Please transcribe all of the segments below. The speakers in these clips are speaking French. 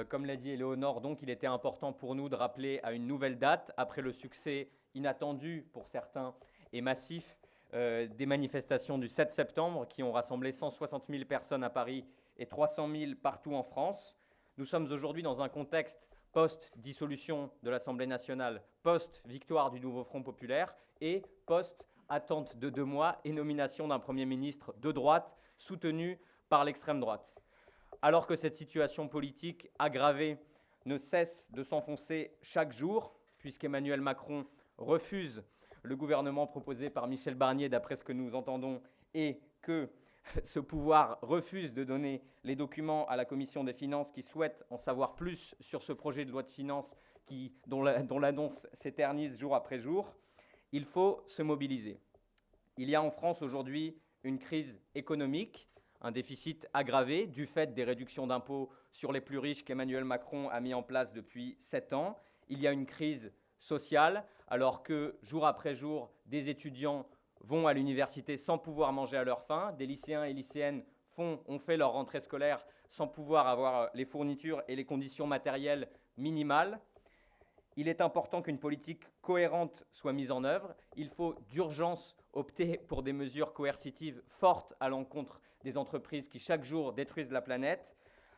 Comme l'a dit Éléonore, donc il était important pour nous de rappeler à une nouvelle date, après le succès inattendu pour certains et massif des manifestations du 7 septembre qui ont rassemblé 160 000 personnes à Paris et 300 000 partout en France. Nous sommes aujourd'hui dans un contexte post-dissolution de l'Assemblée nationale, post-victoire du nouveau Front populaire et post-attente de 2 mois et nomination d'un Premier ministre de droite soutenu par l'extrême droite. Alors que cette situation politique aggravée ne cesse de s'enfoncer chaque jour, puisqu'Emmanuel Macron refuse le gouvernement proposé par Michel Barnier, d'après ce que nous entendons, et que ce pouvoir refuse de donner les documents à la Commission des finances qui souhaite en savoir plus sur ce projet de loi de finances dont l'annonce s'éternise jour après jour, il faut se mobiliser. Il y a en France aujourd'hui une crise économique, un déficit aggravé du fait des réductions d'impôts sur les plus riches qu'Emmanuel Macron a mis en place depuis 7 ans. Il y a une crise sociale, alors que jour après jour, des étudiants vont à l'université sans pouvoir manger à leur faim, des lycéens et lycéennes ont fait leur rentrée scolaire sans pouvoir avoir les fournitures et les conditions matérielles minimales. Il est important qu'une politique cohérente soit mise en œuvre. Il faut d'urgence opter pour des mesures coercitives fortes à l'encontre des entreprises qui chaque jour détruisent la planète.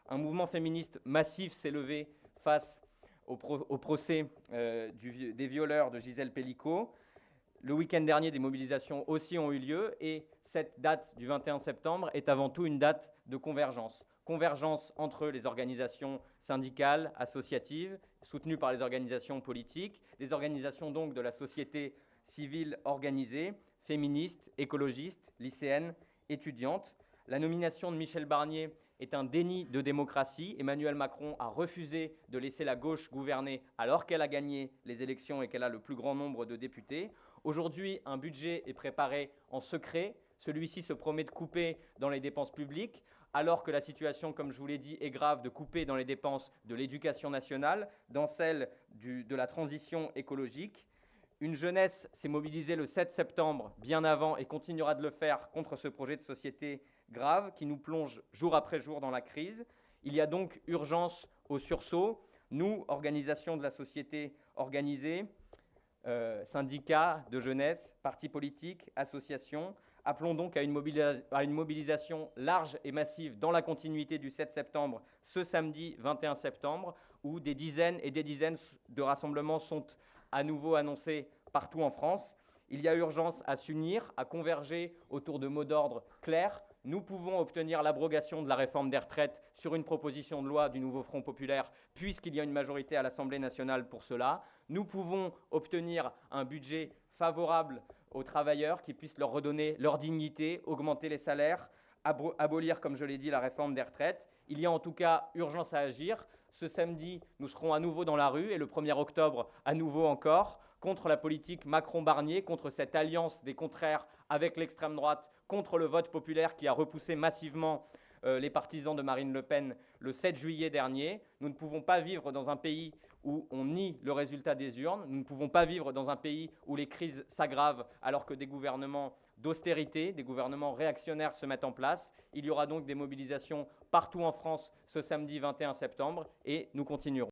Un mouvement féministe massif s'est levé face au procès des violeurs de Gisèle Pelicot. Le week-end dernier, des mobilisations aussi ont eu lieu et cette date du 21 septembre est avant tout une date de convergence. Convergence entre les organisations syndicales, associatives, soutenues par les organisations politiques, des organisations donc de la société civile organisée, féministes, écologistes, lycéennes, étudiantes. La nomination de Michel Barnier est un déni de démocratie. Emmanuel Macron a refusé de laisser la gauche gouverner alors qu'elle a gagné les élections et qu'elle a le plus grand nombre de députés. Aujourd'hui, un budget est préparé en secret. Celui-ci se promet de couper dans les dépenses publiques, alors que la situation, comme je vous l'ai dit, est grave, de couper dans les dépenses de l'éducation nationale, dans celle de la transition écologique. Une jeunesse s'est mobilisée le 7 septembre, bien avant, et continuera de le faire contre ce projet de société grave qui nous plonge jour après jour dans la crise. Il y a donc urgence au sursaut. Nous, organisations de la société organisée, syndicats de jeunesse, partis politiques, associations, appelons donc à une mobilisation large et massive dans la continuité du 7 septembre, ce samedi 21 septembre, où des dizaines et des dizaines de rassemblements sont à nouveau annoncés partout en France. Il y a urgence à s'unir, à converger autour de mots d'ordre clairs. Nous pouvons obtenir l'abrogation de la réforme des retraites sur une proposition de loi du nouveau Front populaire, puisqu'il y a une majorité à l'Assemblée nationale pour cela. Nous pouvons obtenir un budget favorable aux travailleurs qui puisse leur redonner leur dignité, augmenter les salaires, abolir, comme je l'ai dit, la réforme des retraites. Il y a en tout cas urgence à agir. Ce samedi, nous serons à nouveau dans la rue et le 1er octobre, à nouveau encore, contre la politique Macron-Barnier, contre cette alliance des contraires avec l'extrême droite, contre le vote populaire qui a repoussé massivement les partisans de Marine Le Pen le 7 juillet dernier. Nous ne pouvons pas vivre dans un pays où on nie le résultat des urnes. Nous ne pouvons pas vivre dans un pays où les crises s'aggravent alors que des gouvernements d'austérité, des gouvernements réactionnaires se mettent en place. Il y aura donc des mobilisations partout en France ce samedi 21 septembre et nous continuerons.